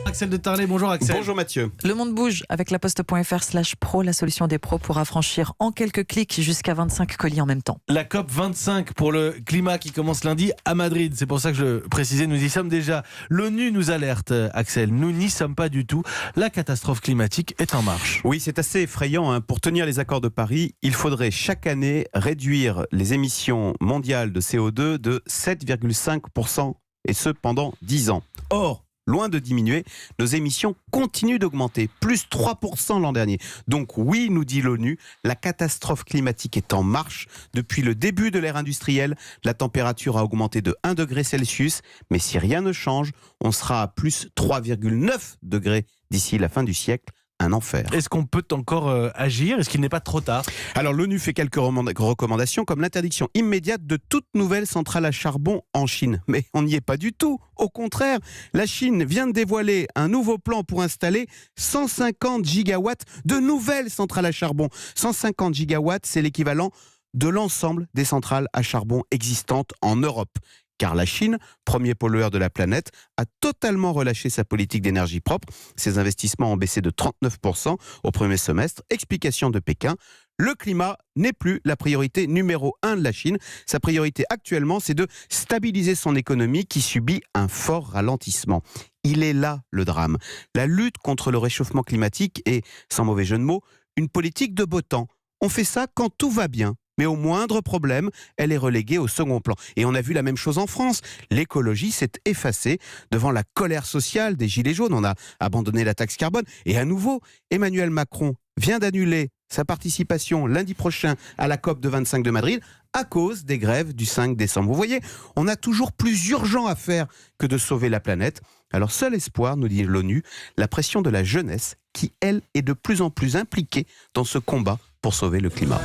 Axel de Tarlet, bonjour Axel. Bonjour Mathieu. Le monde bouge avec laposte.fr/pro, la solution des pros pour affranchir en quelques clics jusqu'à 25 colis en même temps. La COP 25 pour le climat qui commence lundi à Madrid. C'est pour ça que je précisais, nous y sommes déjà. L'ONU nous alerte, Axel. Nous n'y sommes pas du tout. La catastrophe climatique est en marche. Oui, c'est assez effrayant. Pour tenir les accords de Paris, il faudrait chaque année réduire les émissions mondiales de CO2 de 7,5%, et ce pendant 10 ans. Or, loin de diminuer, nos émissions continuent d'augmenter, plus 3% l'an dernier. Donc oui, nous dit l'ONU, la catastrophe climatique est en marche. Depuis le début de l'ère industrielle, la température a augmenté de 1 degré Celsius, mais si rien ne change, on sera à plus 3,9 degrés d'ici la fin du siècle. Un enfer. Est-ce qu'on peut encore agir ? Est-ce qu'il n'est pas trop tard ? Alors l'ONU fait quelques recommandations comme l'interdiction immédiate de toute nouvelle centrale à charbon en Chine. Mais on n'y est pas du tout. Au contraire, la Chine vient de dévoiler un nouveau plan pour installer 150 gigawatts de nouvelles centrales à charbon. 150 gigawatts, c'est l'équivalent de l'ensemble des centrales à charbon existantes en Europe. Car la Chine, premier pollueur de la planète, a totalement relâché sa politique d'énergie propre. Ses investissements ont baissé de 39% au premier semestre. Explication de Pékin, le climat n'est plus la priorité numéro 1 de la Chine. Sa priorité actuellement, c'est de stabiliser son économie qui subit un fort ralentissement. Il est là le drame. La lutte contre le réchauffement climatique est, sans mauvais jeu de mots, une politique de beau temps. On fait ça quand tout va bien. Mais au moindre problème, elle est reléguée au second plan. Et on a vu la même chose en France. L'écologie s'est effacée devant la colère sociale des Gilets jaunes. On a abandonné la taxe carbone. Et à nouveau, Emmanuel Macron vient d'annuler sa participation lundi prochain à la COP de 25 de Madrid à cause des grèves du 5 décembre. Vous voyez, on a toujours plus urgent à faire que de sauver la planète. Alors seul espoir, nous dit l'ONU, la pression de la jeunesse qui, elle, est de plus en plus impliquée dans ce combat pour sauver le climat.